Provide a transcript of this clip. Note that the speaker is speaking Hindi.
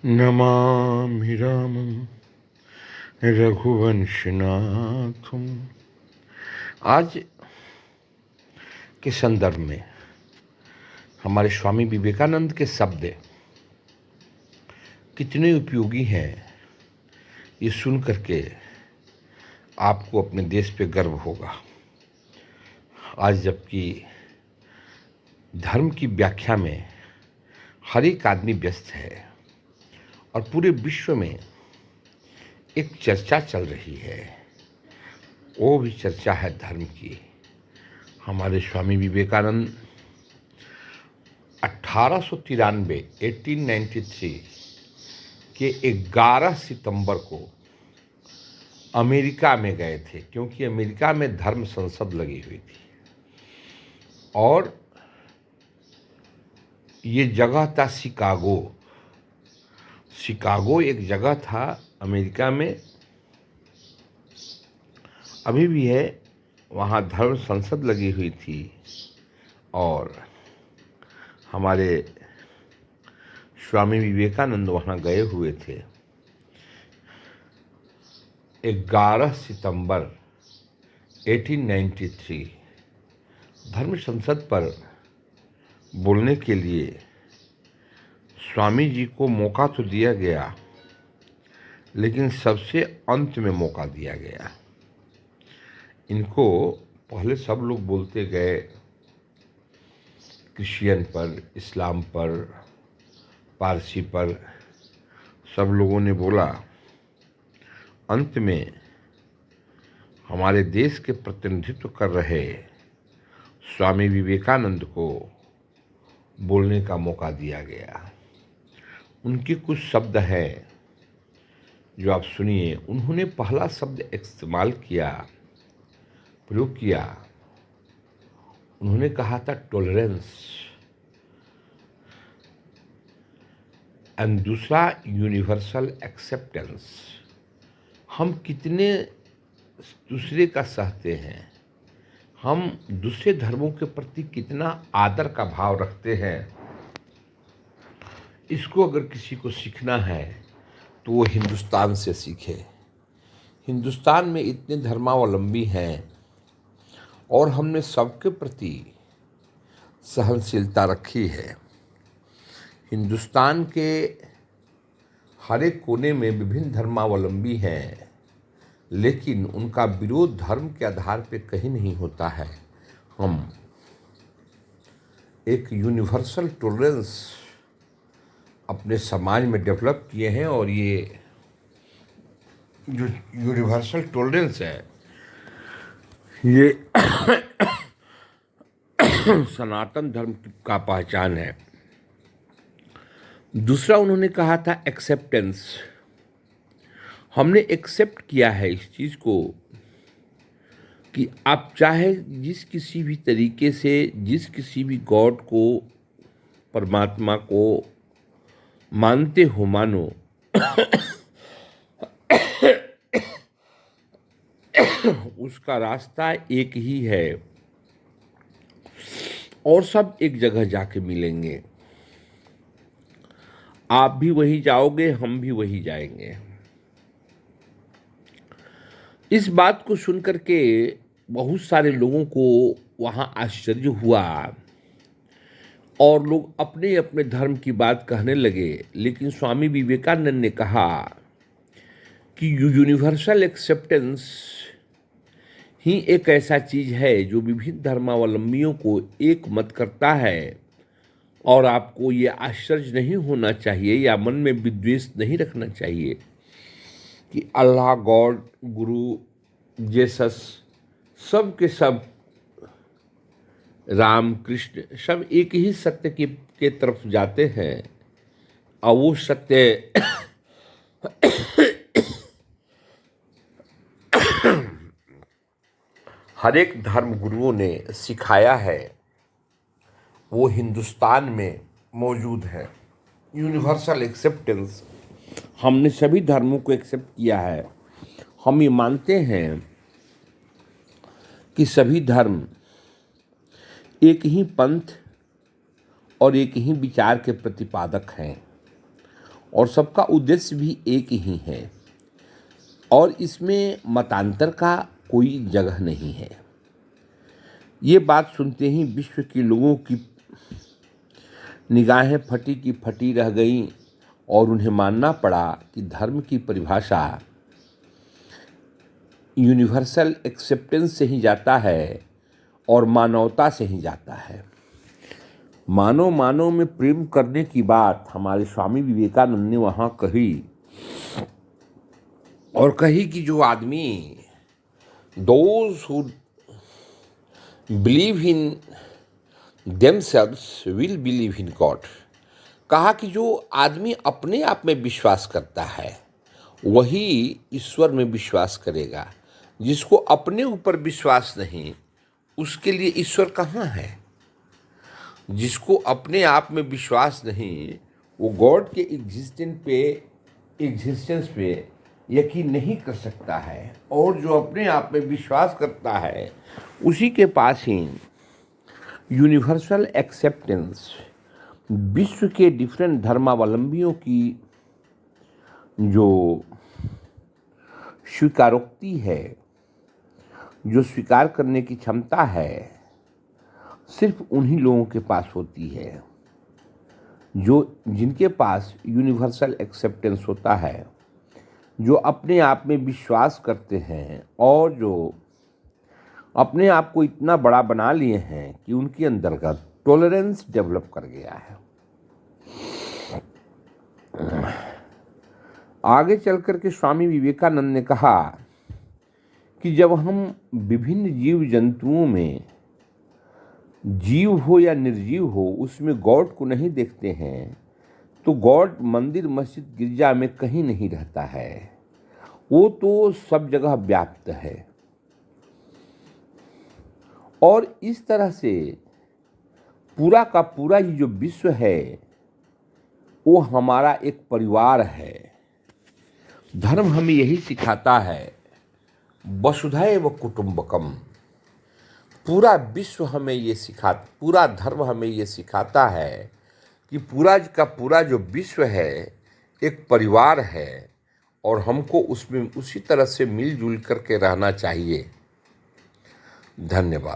नमामि रामं रघुवंशनाथं। आज के संदर्भ में हमारे स्वामी विवेकानंद के शब्द कितने उपयोगी हैं, ये सुन करके आपको अपने देश पे गर्व होगा। आज जबकि धर्म की व्याख्या में हर एक आदमी व्यस्त है और पूरे विश्व में एक चर्चा चल रही है, वो भी चर्चा है धर्म की। हमारे स्वामी विवेकानंद 1893 के 11 सितंबर को अमेरिका में गए थे, क्योंकि अमेरिका में धर्म संसद लगी हुई थी और ये जगह था शिकागो। शिकागो एक जगह था अमेरिका में, अभी भी है। वहाँ धर्म संसद लगी हुई थी और हमारे स्वामी विवेकानंद वहाँ गए हुए थे। 11 सितंबर 1893 धर्म संसद पर बोलने के लिए स्वामी जी को मौका तो दिया गया, लेकिन सबसे अंत में मौका दिया गया। इनको पहले सब लोग बोलते गए, क्रिश्चियन पर, इस्लाम पर, पारसी पर, सब लोगों ने बोला। अंत में हमारे देश के प्रतिनिधित्व कर रहे स्वामी विवेकानंद को बोलने का मौका दिया गया। उनके कुछ शब्द हैं जो आप सुनिए। उन्होंने पहला शब्द इस्तेमाल किया, प्रयोग किया, उन्होंने कहा था टॉलरेंस, एंड दूसरा यूनिवर्सल एक्सेप्टेंस। हम कितने दूसरे का सहते हैं, हम दूसरे धर्मों के प्रति कितना आदर का भाव रखते हैं। इसको अगर किसी को सीखना है तो वो हिंदुस्तान से सीखे। हिंदुस्तान में इतने धर्मावलंबी हैं और हमने सबके प्रति सहनशीलता रखी है। हिंदुस्तान के हर एक कोने में विभिन्न धर्मावलंबी हैं, लेकिन उनका विरोध धर्म के आधार पर कहीं नहीं होता है। हम एक यूनिवर्सल टॉलरेंस अपने समाज में डेवलप किए हैं और ये जो यूनिवर्सल टॉलरेंस है ये सनातन धर्म का पहचान है। दूसरा उन्होंने कहा था एक्सेप्टेंस। हमने एक्सेप्ट किया है इस चीज़ को कि आप चाहे जिस किसी भी तरीके से, जिस किसी भी गॉड को, परमात्मा को मानते हो, मानो। उसका रास्ता एक ही है और सब एक जगह जाके मिलेंगे। आप भी वही जाओगे, हम भी वही जाएंगे। इस बात को सुनकर के बहुत सारे लोगों को वहाँ आश्चर्य हुआ और लोग अपने अपने धर्म की बात कहने लगे। लेकिन स्वामी विवेकानंद ने कहा कि यूनिवर्सल एक्सेप्टेंस ही एक ऐसा चीज़ है जो विभिन्न धर्मावलंबियों को एक मत करता है और आपको ये आश्चर्य नहीं होना चाहिए या मन में विद्वेष नहीं रखना चाहिए कि अल्लाह, गॉड, गुरु, जेसस, सब के सब, राम, कृष्ण, सब एक ही सत्य के तरफ जाते हैं और वो सत्य हर एक धर्म गुरुओं ने सिखाया है, वो हिंदुस्तान में मौजूद है। यूनिवर्सल एक्सेप्टेंस, हमने सभी धर्मों को एक्सेप्ट किया है। हम ये मानते हैं कि सभी धर्म एक ही पंथ और एक ही विचार के प्रतिपादक हैं और सबका उद्देश्य भी एक ही है और इसमें मतांतर का कोई जगह नहीं है। ये बात सुनते ही विश्व के लोगों की निगाहें फटी की फटी रह गईं और उन्हें मानना पड़ा कि धर्म की परिभाषा यूनिवर्सल एक्सेप्टेंस से ही जाता है और मानवता से ही जाता है। मानव मानव में प्रेम करने की बात हमारे स्वामी विवेकानंद ने वहाँ कही और कही कि जो आदमी those who believe in themselves will believe in God। कहा कि जो आदमी अपने आप में विश्वास करता है वही ईश्वर में विश्वास करेगा। जिसको अपने ऊपर विश्वास नहीं उसके लिए ईश्वर कहाँ है। जिसको अपने आप में विश्वास नहीं वो गॉड के एग्जिस्टेंस पे यकीन नहीं कर सकता है और जो अपने आप में विश्वास करता है उसी के पास ही यूनिवर्सल एक्सेप्टेंस विश्व के डिफरेंट धर्मावलंबियों की जो स्वीकारोक्ति है, जो स्वीकार करने की क्षमता है, सिर्फ उन्हीं लोगों के पास होती है जो जिनके पास यूनिवर्सल एक्सेप्टेंस होता है, जो अपने आप में विश्वास करते हैं और जो अपने आप को इतना बड़ा बना लिए हैं कि उनके अंदर का टॉलरेंस डेवलप कर गया है। आगे चल कर के स्वामी विवेकानंद ने कहा कि जब हम विभिन्न जीव जंतुओं में जीव हो या निर्जीव हो उसमें गॉड को नहीं देखते हैं तो गॉड मंदिर मस्जिद गिरजा में कहीं नहीं रहता है, वो तो सब जगह व्याप्त है। और इस तरह से पूरा का पूरा ये जो विश्व है वो हमारा एक परिवार है। धर्म हमें यही सिखाता है, वसुधैव कुटुंबकम। पूरा विश्व हमें ये पूरा धर्म हमें ये सिखाता है कि पूरा का पूरा जो विश्व है एक परिवार है और हमको उसमें उसी तरह से मिलजुल करके रहना चाहिए। धन्यवाद।